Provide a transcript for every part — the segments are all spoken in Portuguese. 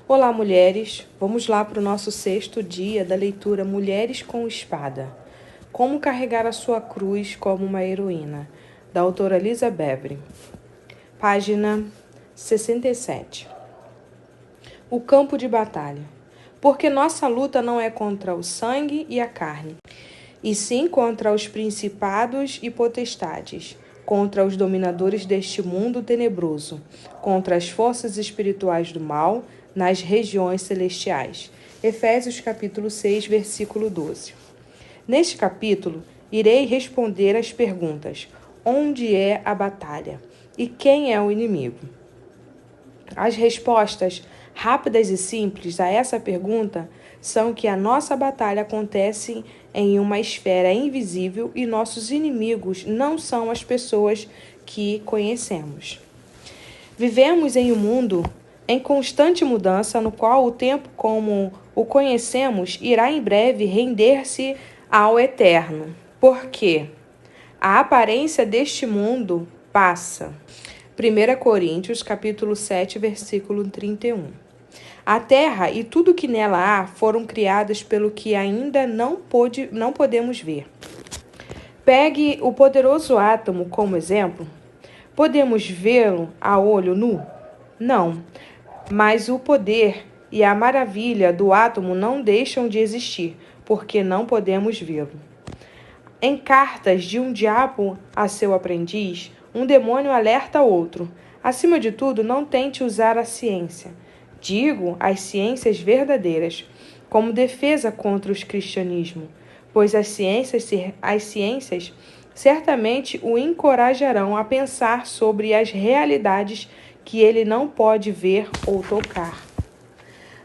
Olá, mulheres! Vamos lá para o nosso 6º dia da leitura Mulheres com Espada. Como carregar a sua cruz como uma heroína, da autora Lisa Bevere. Página 67. O campo de batalha. Porque nossa luta não é contra o sangue e a carne, e sim contra os principados e potestades, contra os dominadores deste mundo tenebroso, contra as forças espirituais do mal nas regiões celestiais. Efésios capítulo 6, versículo 12. Neste capítulo, irei responder às perguntas: onde é a batalha? E quem é o inimigo? As respostas rápidas e simples a essa pergunta são que a nossa batalha acontece em uma esfera invisível e nossos inimigos não são as pessoas que conhecemos. Vivemos em um mundo em constante mudança, no qual o tempo como o conhecemos irá em breve render-se ao eterno. Porque a aparência deste mundo passa. 1 Coríntios, capítulo 7, versículo 31. A terra e tudo que nela há foram criadas pelo que ainda não podemos ver. Pegue o poderoso átomo como exemplo. Podemos vê-lo a olho nu? Não, mas o poder e a maravilha do átomo não deixam de existir, porque não podemos vê-lo. Em cartas de um diabo a seu aprendiz, um demônio alerta outro. Acima de tudo, não tente usar a ciência. Digo, as ciências verdadeiras, como defesa contra o cristianismo, pois as ciências certamente o encorajarão a pensar sobre as realidades que ele não pode ver ou tocar.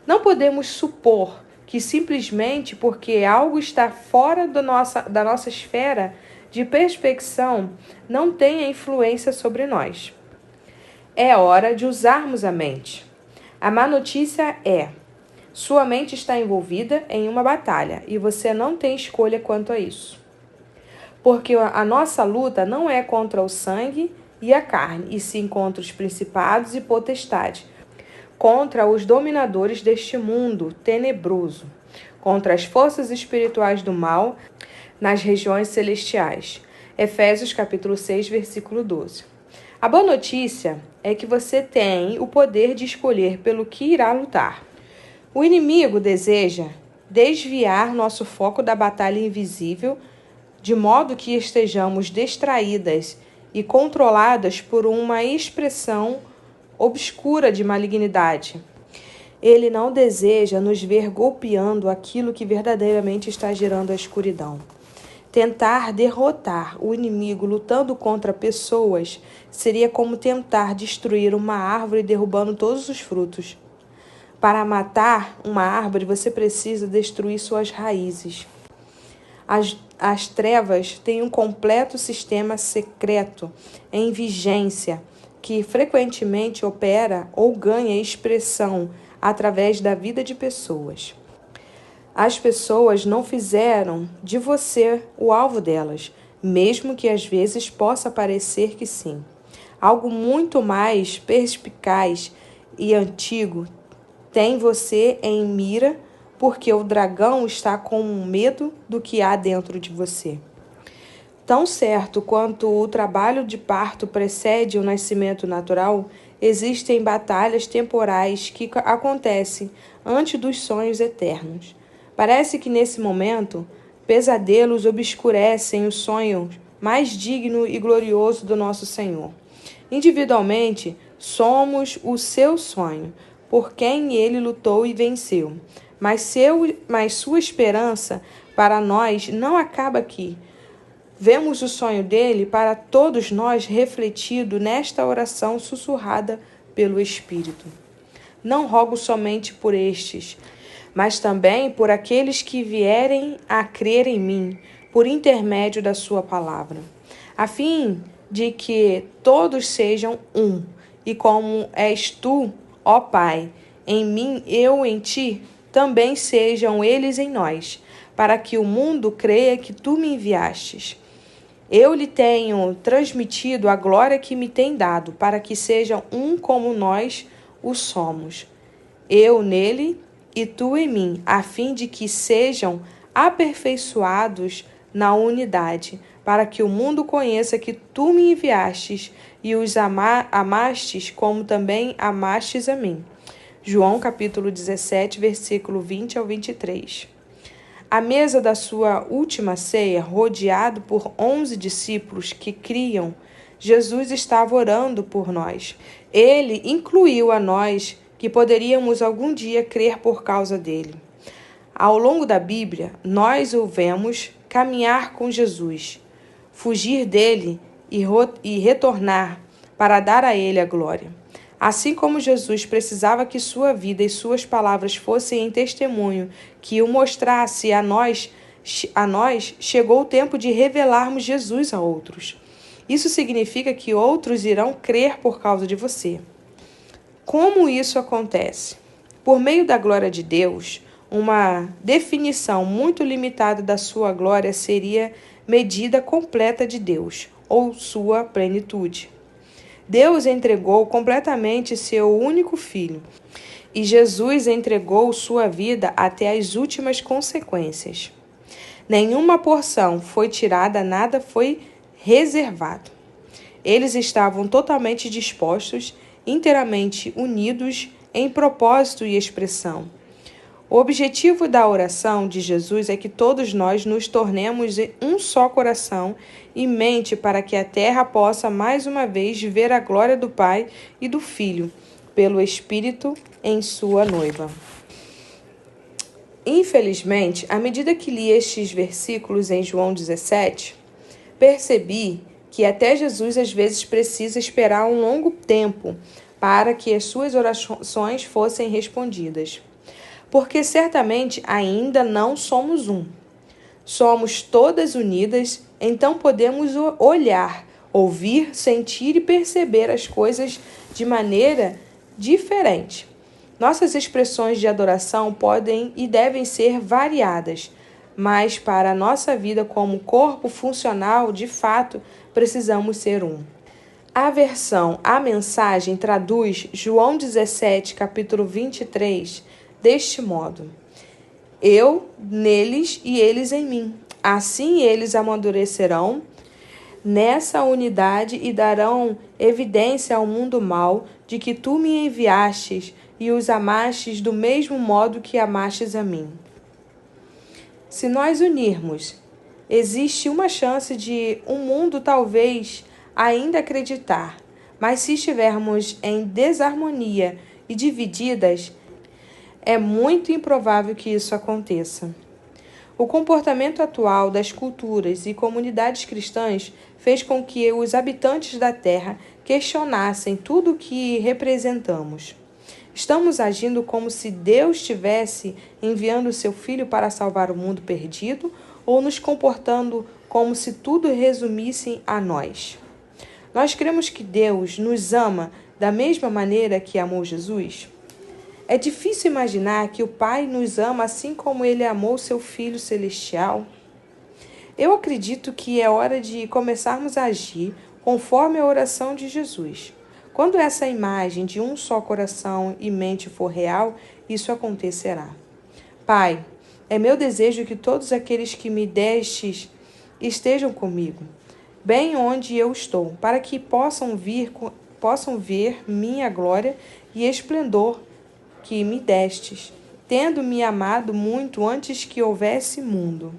Não podemos supor que simplesmente porque algo está fora da nossa esfera de perspecção não tenha influência sobre nós. É hora de usarmos a mente. A má notícia é: sua mente está envolvida em uma batalha e você não tem escolha quanto a isso. Porque a nossa luta não é contra o sangue e a carne, e sim contra os principados e potestades, contra os dominadores deste mundo tenebroso, contra as forças espirituais do mal nas regiões celestiais. Efésios capítulo 6, versículo 12. A boa notícia é que você tem o poder de escolher pelo que irá lutar. O inimigo deseja desviar nosso foco da batalha invisível, de modo que estejamos distraídas e controladas por uma expressão obscura de malignidade. Ele não deseja nos ver golpeando aquilo que verdadeiramente está gerando a escuridão. Tentar derrotar o inimigo lutando contra pessoas seria como tentar destruir uma árvore derrubando todos os frutos. Para matar uma árvore, você precisa destruir suas raízes. As trevas têm um completo sistema secreto em vigência que frequentemente opera ou ganha expressão através da vida de pessoas. As pessoas não fizeram de você o alvo delas, mesmo que às vezes possa parecer que sim. Algo muito mais perspicaz e antigo tem você em mira, porque o dragão está com medo do que há dentro de você. Tão certo quanto o trabalho de parto precede o nascimento natural, existem batalhas temporais que acontecem antes dos sonhos eternos. Parece que nesse momento, pesadelos obscurecem o sonho mais digno e glorioso do nosso Senhor. Individualmente, somos o seu sonho, por quem ele lutou e venceu. Mas sua esperança para nós não acaba aqui. Vemos o sonho dele para todos nós refletido nesta oração sussurrada pelo Espírito. Não rogo somente por estes, mas também por aqueles que vierem a crer em mim, por intermédio da sua palavra, a fim de que todos sejam um, e como és tu, ó Pai, em mim, eu em ti, também sejam eles em nós, para que o mundo creia que tu me enviastes. Eu lhe tenho transmitido a glória que me tem dado, para que sejam um como nós o somos. eu nele e tu em mim, a fim de que sejam aperfeiçoados na unidade, para que o mundo conheça que tu me enviastes e os amastes como também amastes a mim. João capítulo 17, versículo 20 ao 23. À mesa da sua última ceia, rodeado por 11 discípulos que criam, Jesus estava orando por nós. Ele incluiu a nós que poderíamos algum dia crer por causa dele. Ao longo da Bíblia, nós o vemos caminhar com Jesus, fugir dele e retornar para dar a ele a glória. Assim como Jesus precisava que sua vida e suas palavras fossem em testemunho que o mostrasse a nós, chegou o tempo de revelarmos Jesus a outros. Isso significa que outros irão crer por causa de você. Como isso acontece? Por meio da glória de Deus, uma definição muito limitada da sua glória seria medida completa de Deus, ou sua plenitude. Deus entregou completamente seu único filho, e Jesus entregou sua vida até as últimas consequências. Nenhuma porção foi tirada, nada foi reservado. Eles estavam totalmente dispostos, inteiramente unidos em propósito e expressão. O objetivo da oração de Jesus é que todos nós nos tornemos um só coração e mente para que a terra possa mais uma vez ver a glória do Pai e do Filho, pelo Espírito em sua noiva. Infelizmente, à medida que li estes versículos em João 17, percebi que até Jesus às vezes precisa esperar um longo tempo para que as suas orações fossem respondidas. Porque certamente ainda não somos um. Somos todas unidas, então podemos olhar, ouvir, sentir e perceber as coisas de maneira diferente. Nossas expressões de adoração podem e devem ser variadas, mas para a nossa vida como corpo funcional, de fato, precisamos ser um. A mensagem traduz João 17, capítulo 23, deste modo: eu neles e eles em mim. Assim eles amadurecerão nessa unidade e darão evidência ao mundo mau de que tu me enviastes e os amastes do mesmo modo que amastes a mim. Se nós unirmos, existe uma chance de um mundo talvez ainda acreditar, mas se estivermos em desarmonia e divididas, é muito improvável que isso aconteça. O comportamento atual das culturas e comunidades cristãs fez com que os habitantes da Terra questionassem tudo o que representamos. Estamos agindo como se Deus estivesse enviando seu Filho para salvar o mundo perdido ou nos comportando como se tudo resumisse a nós. Nós cremos que Deus nos ama da mesma maneira que amou Jesus? É difícil imaginar que o Pai nos ama assim como Ele amou seu Filho celestial. Eu acredito que é hora de começarmos a agir conforme a oração de Jesus. Quando essa imagem de um só coração e mente for real, isso acontecerá. Pai, é meu desejo que todos aqueles que me destes estejam comigo, bem onde eu estou, para que possam ver minha glória e esplendor que me destes, tendo me amado muito antes que houvesse mundo.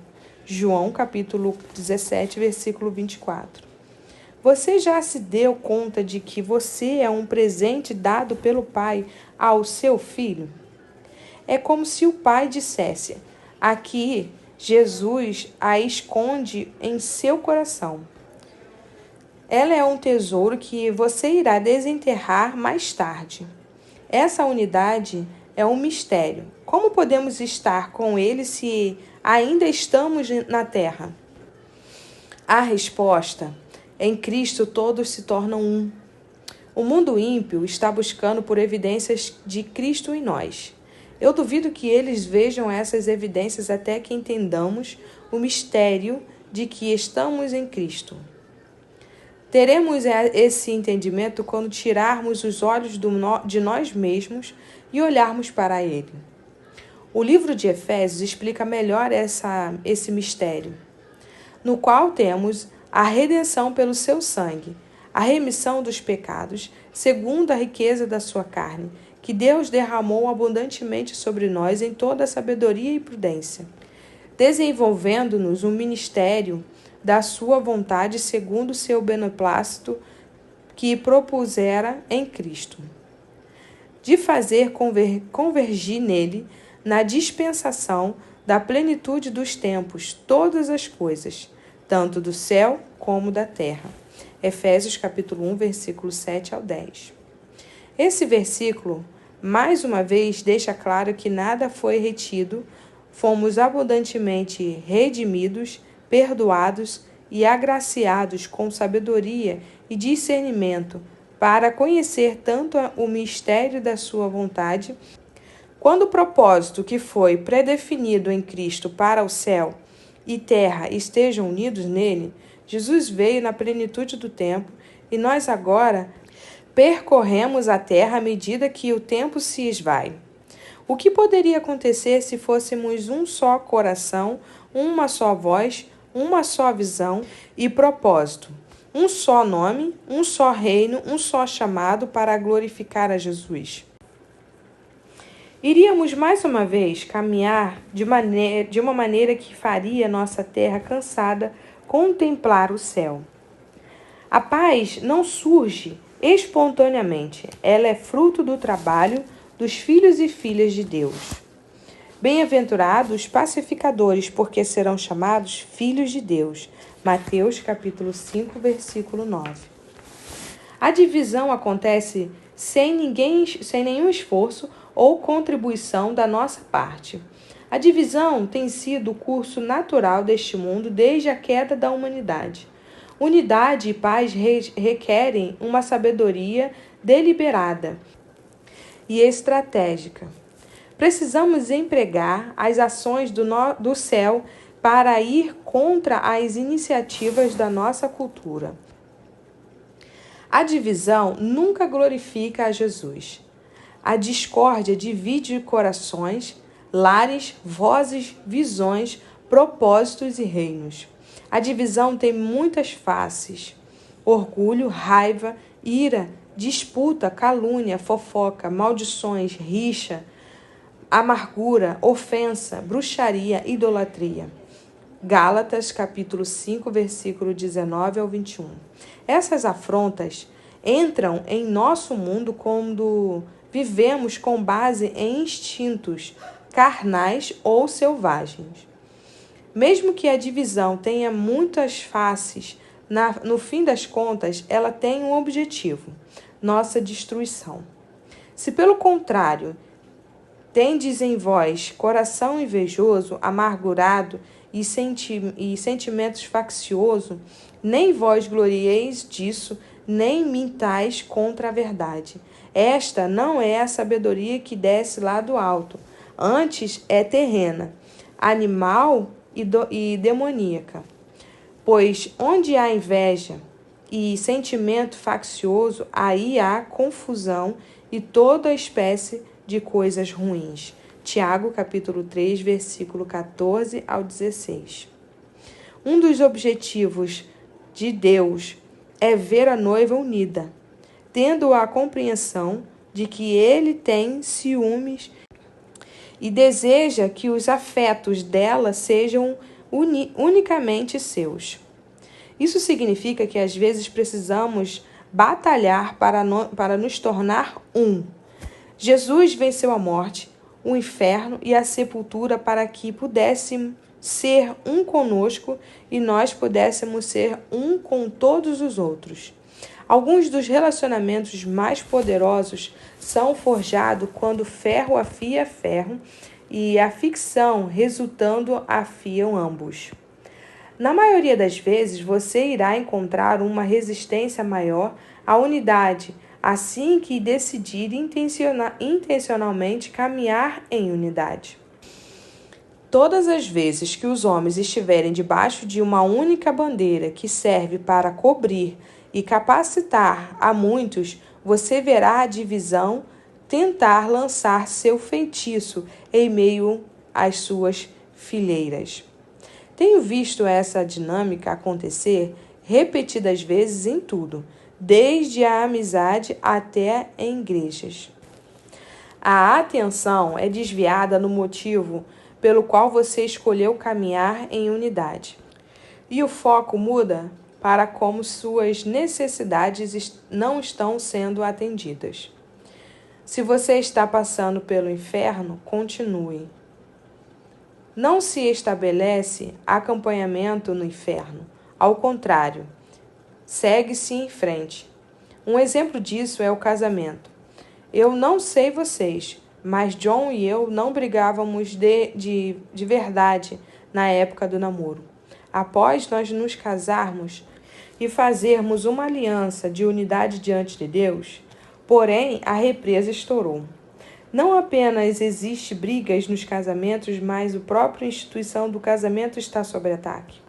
João capítulo 17, versículo 24. Você já se deu conta de que você é um presente dado pelo Pai ao seu Filho? É como se o Pai dissesse: aqui Jesus a esconde em seu coração. Ela é um tesouro que você irá desenterrar mais tarde. Essa unidade é um mistério. Como podemos estar com Ele se ainda estamos na terra? A resposta: em Cristo todos se tornam um. O mundo ímpio está buscando por evidências de Cristo em nós. Eu duvido que eles vejam essas evidências até que entendamos o mistério de que estamos em Cristo. Teremos esse entendimento quando tirarmos os olhos de nós mesmos, e olharmos para Ele. O livro de Efésios explica melhor esse mistério, no qual temos a redenção pelo seu sangue, a remissão dos pecados, segundo a riqueza da sua carne, que Deus derramou abundantemente sobre nós em toda a sabedoria e prudência, desenvolvendo-nos um ministério da sua vontade segundo o seu beneplácito que propusera em Cristo, de fazer convergir nele, na dispensação da plenitude dos tempos, todas as coisas, tanto do céu como da terra. Efésios capítulo 1, versículo 7 ao 10. Esse versículo, mais uma vez, deixa claro que nada foi retido, fomos abundantemente redimidos, perdoados e agraciados com sabedoria e discernimento para conhecer tanto o mistério da sua vontade, quando o propósito que foi predefinido em Cristo para o céu e terra estejam unidos nele. Jesus veio na plenitude do tempo e nós agora percorremos a terra à medida que o tempo se esvai. O que poderia acontecer se fôssemos um só coração, uma só voz, uma só visão e propósito, um só nome, um só reino, um só chamado para glorificar a Jesus? Iríamos mais uma vez caminhar de uma maneira que faria nossa terra cansada contemplar o céu. A paz não surge espontaneamente, ela é fruto do trabalho dos filhos e filhas de Deus. Bem-aventurados os pacificadores, porque serão chamados filhos de Deus. Mateus capítulo 5, versículo 9. A divisão acontece sem nenhum esforço ou contribuição da nossa parte. A divisão tem sido o curso natural deste mundo desde a queda da humanidade. Unidade e paz requerem uma sabedoria deliberada e estratégica. Precisamos empregar as ações do céu para ir contra as iniciativas da nossa cultura. A divisão nunca glorifica a Jesus. A discórdia divide corações, lares, vozes, visões, propósitos e reinos. A divisão tem muitas faces: orgulho, raiva, ira, disputa, calúnia, fofoca, maldições, rixa, amargura, ofensa, bruxaria, idolatria. Gálatas, capítulo 5, versículo 19 ao 21. Essas afrontas entram em nosso mundo quando vivemos com base em instintos carnais ou selvagens. Mesmo que a divisão tenha muitas faces, no fim das contas, ela tem um objetivo: nossa destruição. Se, pelo contrário, tendes em vós coração invejoso, amargurado e sentimentos facciosos, nem vós glorieis disso, nem mintais contra a verdade. Esta não é a sabedoria que desce lá do alto, antes é terrena, animal e demoníaca. Pois onde há inveja e sentimento faccioso, aí há confusão e toda espécie de coisas ruins. Tiago, capítulo 3, versículo 14 ao 16. Um dos objetivos de Deus é ver a noiva unida, tendo a compreensão de que ele tem ciúmes e deseja que os afetos dela sejam unicamente seus. Isso significa que às vezes precisamos batalhar para nos tornar um. Jesus venceu a morte, o inferno e a sepultura para que pudéssemos ser um conosco e nós pudéssemos ser um com todos os outros. Alguns dos relacionamentos mais poderosos são forjados quando ferro afia ferro e a ficção resultando afiam ambos. Na maioria das vezes, você irá encontrar uma resistência maior à unidade assim que decidir intencionalmente caminhar em unidade. Todas as vezes que os homens estiverem debaixo de uma única bandeira que serve para cobrir e capacitar a muitos, você verá a divisão tentar lançar seu feitiço em meio às suas fileiras. Tenho visto essa dinâmica acontecer repetidas vezes em tudo, desde a amizade até em igrejas. A atenção é desviada no motivo pelo qual você escolheu caminhar em unidade. E o foco muda para como suas necessidades não estão sendo atendidas. Se você está passando pelo inferno, continue. Não se estabelece acompanhamento no inferno. Ao contrário, segue-se em frente. Um exemplo disso é o casamento. Eu não sei vocês, mas John e eu não brigávamos de verdade na época do namoro. Após nós nos casarmos e fazermos uma aliança de unidade diante de Deus, porém a represa estourou. Não apenas existe brigas nos casamentos, mas a própria instituição do casamento está sob ataque.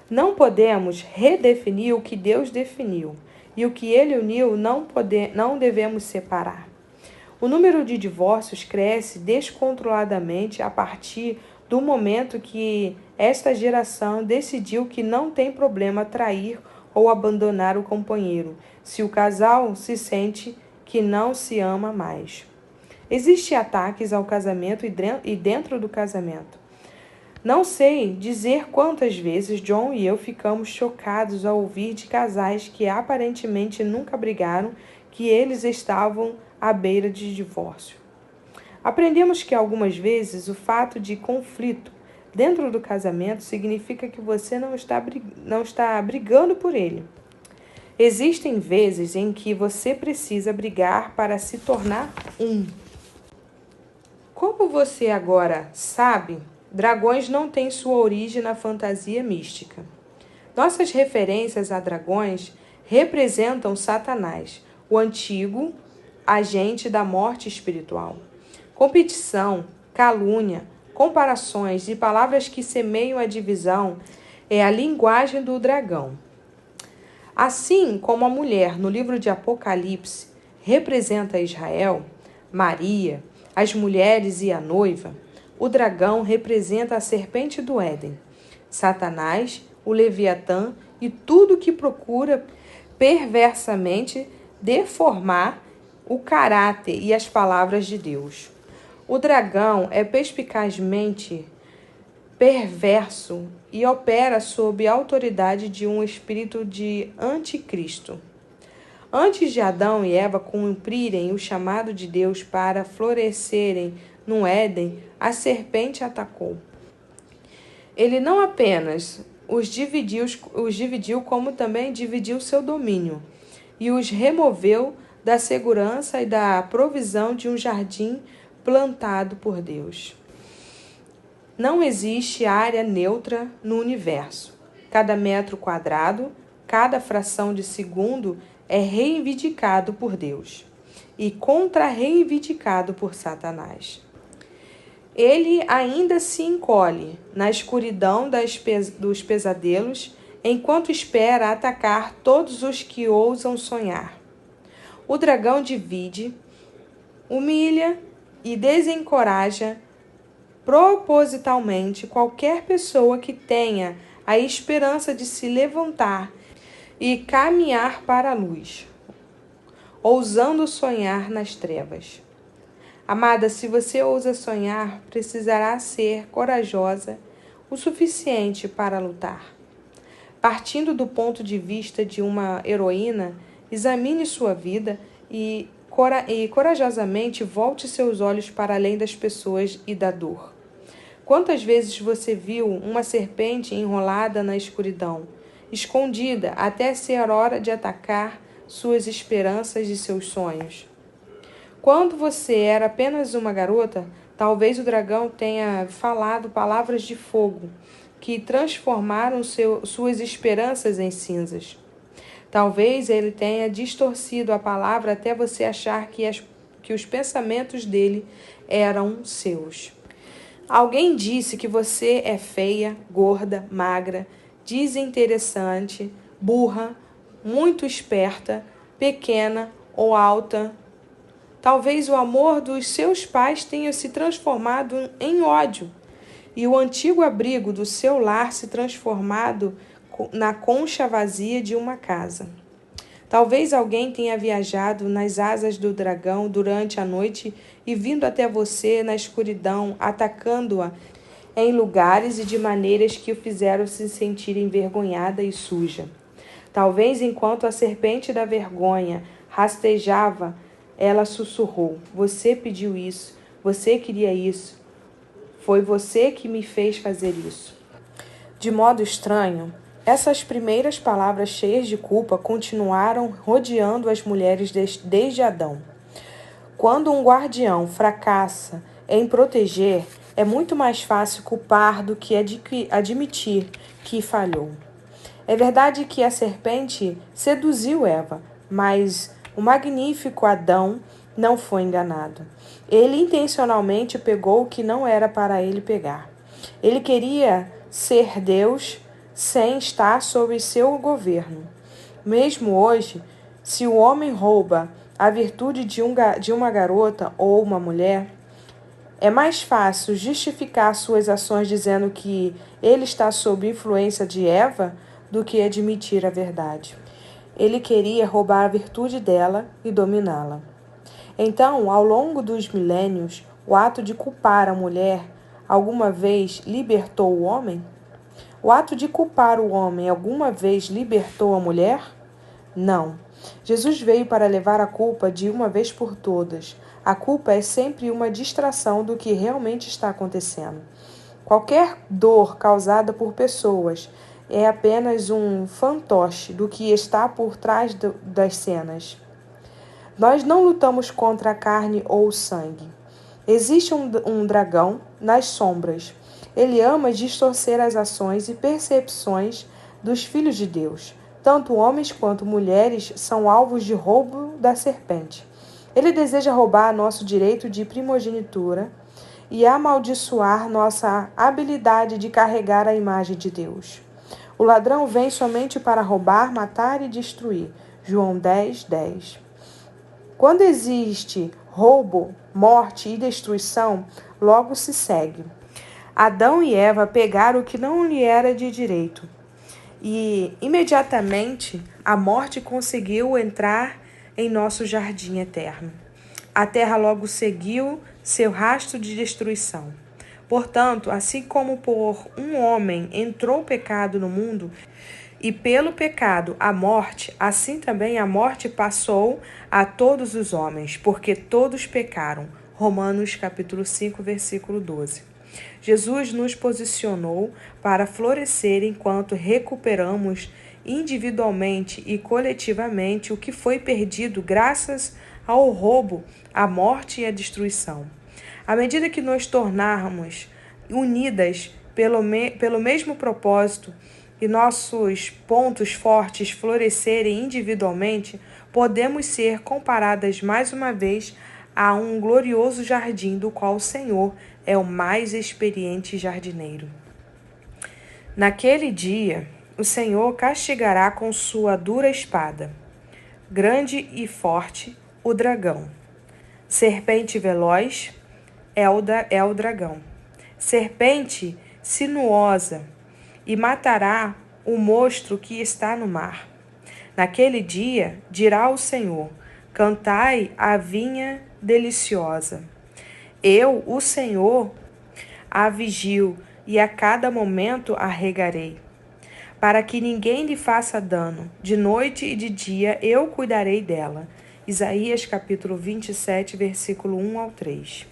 Não podemos redefinir o que Deus definiu, e o que Ele uniu não devemos separar. O número de divórcios cresce descontroladamente a partir do momento que esta geração decidiu que não tem problema trair ou abandonar o companheiro, se o casal se sente que não se ama mais. Existem ataques ao casamento e dentro do casamento. Não sei dizer quantas vezes John e eu ficamos chocados ao ouvir de casais que aparentemente nunca brigaram que eles estavam à beira de divórcio. Aprendemos que algumas vezes o fato de conflito dentro do casamento significa que você não está brigando por ele. Existem vezes em que você precisa brigar para se tornar um. Como você agora sabe, dragões não têm sua origem na fantasia mística. Nossas referências a dragões representam Satanás, o antigo agente da morte espiritual. Competição, calúnia, comparações e palavras que semeiam a divisão é a linguagem do dragão. Assim como a mulher no livro de Apocalipse representa Israel, Maria, as mulheres e a noiva, o dragão representa a serpente do Éden, Satanás, o Leviatã e tudo que procura perversamente deformar o caráter e as palavras de Deus. O dragão é perspicazmente perverso e opera sob a autoridade de um espírito de anticristo. Antes de Adão e Eva cumprirem o chamado de Deus para florescerem no Éden, a serpente atacou. Ele não apenas os dividiu, como também dividiu seu domínio e os removeu da segurança e da provisão de um jardim plantado por Deus. Não existe área neutra no universo. Cada metro quadrado, cada fração de segundo é reivindicado por Deus e contra-reivindicado por Satanás. Ele ainda se encolhe na escuridão dos pesadelos, enquanto espera atacar todos os que ousam sonhar. O dragão divide, humilha e desencoraja propositalmente qualquer pessoa que tenha a esperança de se levantar e caminhar para a luz, ousando sonhar nas trevas. Amada, se você ousa sonhar, precisará ser corajosa o suficiente para lutar. Partindo do ponto de vista de uma heroína, examine sua vida e corajosamente volte seus olhos para além das pessoas e da dor. Quantas vezes você viu uma serpente enrolada na escuridão, escondida até ser hora de atacar suas esperanças e seus sonhos? Quando você era apenas uma garota, talvez o dragão tenha falado palavras de fogo que transformaram suas esperanças em cinzas. Talvez ele tenha distorcido a palavra até você achar que os pensamentos dele eram seus. Alguém disse que você é feia, gorda, magra, desinteressante, burra, muito esperta, pequena ou alta. Talvez o amor dos seus pais tenha se transformado em ódio e o antigo abrigo do seu lar se transformado na concha vazia de uma casa. Talvez alguém tenha viajado nas asas do dragão durante a noite e vindo até você na escuridão, atacando-a em lugares e de maneiras que o fizeram se sentir envergonhada e suja. Talvez enquanto a serpente da vergonha rastejava, ela sussurrou: você pediu isso, você queria isso, foi você que me fez fazer isso. De modo estranho, essas primeiras palavras cheias de culpa continuaram rodeando as mulheres desde Adão. Quando um guardião fracassa em proteger, é muito mais fácil culpar do que admitir que falhou. É verdade que a serpente seduziu Eva, mas o magnífico Adão não foi enganado. Ele intencionalmente pegou o que não era para ele pegar. Ele queria ser Deus sem estar sob seu governo. Mesmo hoje, se o homem rouba a virtude de uma garota ou uma mulher, é mais fácil justificar suas ações dizendo que ele está sob influência de Eva do que admitir a verdade. Ele queria roubar a virtude dela e dominá-la. Então, ao longo dos milênios, o ato de culpar a mulher alguma vez libertou o homem? O ato de culpar o homem alguma vez libertou a mulher? Não. Jesus veio para levar a culpa de uma vez por todas. A culpa é sempre uma distração do que realmente está acontecendo. Qualquer dor causada por pessoas é apenas um fantoche do que está por trás das cenas. Nós não lutamos contra a carne ou o sangue. Existe um dragão nas sombras. Ele ama distorcer as ações e percepções dos filhos de Deus. Tanto homens quanto mulheres são alvos de roubo da serpente. Ele deseja roubar nosso direito de primogenitura e amaldiçoar nossa habilidade de carregar a imagem de Deus. O ladrão vem somente para roubar, matar e destruir. João 10:10. Quando existe roubo, morte e destruição, logo se segue. Adão e Eva pegaram o que não lhe era de direito. E, imediatamente, a morte conseguiu entrar em nosso jardim eterno. A terra logo seguiu seu rastro de destruição. Portanto, assim como por um homem entrou o pecado no mundo, e pelo pecado a morte, assim também a morte passou a todos os homens, porque todos pecaram. Romanos capítulo 5, versículo 12. Jesus nos posicionou para florescer enquanto recuperamos individualmente e coletivamente o que foi perdido graças ao roubo, à morte e à destruição. À medida que nos tornarmos unidas pelo mesmo propósito e nossos pontos fortes florescerem individualmente, podemos ser comparadas mais uma vez a um glorioso jardim do qual o Senhor é o mais experiente jardineiro. Naquele dia, o Senhor castigará com sua dura espada, grande e forte, o dragão. Serpente veloz é o dragão. Serpente sinuosa, e matará o monstro que está no mar. Naquele dia, dirá o Senhor: cantai a vinha deliciosa. Eu, o Senhor, a vigio e a cada momento a regarei, para que ninguém lhe faça dano. De noite e de dia eu cuidarei dela. Isaías capítulo 27, versículo 1 ao 3.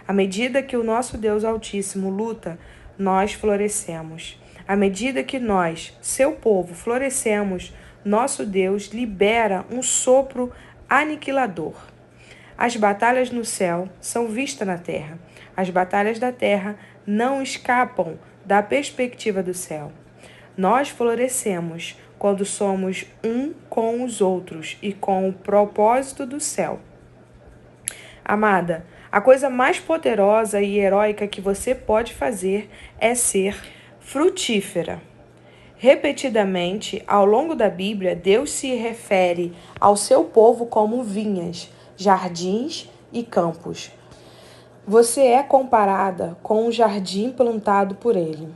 À medida que o nosso Deus Altíssimo luta, nós florescemos. À medida que nós, seu povo, florescemos, nosso Deus libera um sopro aniquilador. As batalhas no céu são vistas na terra. As batalhas da terra não escapam da perspectiva do céu. Nós florescemos quando somos um com os outros e com o propósito do céu. Amada, a coisa mais poderosa e heróica que você pode fazer é ser frutífera. Repetidamente, ao longo da Bíblia, Deus se refere ao seu povo como vinhas, jardins e campos. Você é comparada com um jardim plantado por ele.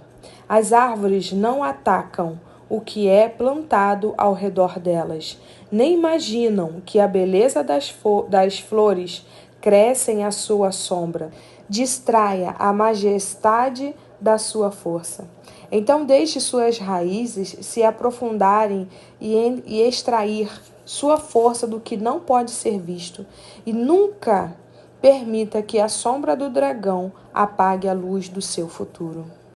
As árvores não atacam o que é plantado ao redor delas, nem imaginam que a beleza das flores crescem à sua sombra. Distraia a majestade da sua força. Então deixe suas raízes se aprofundarem e extrair sua força do que não pode ser visto, e nunca permita que a sombra do dragão apague a luz do seu futuro.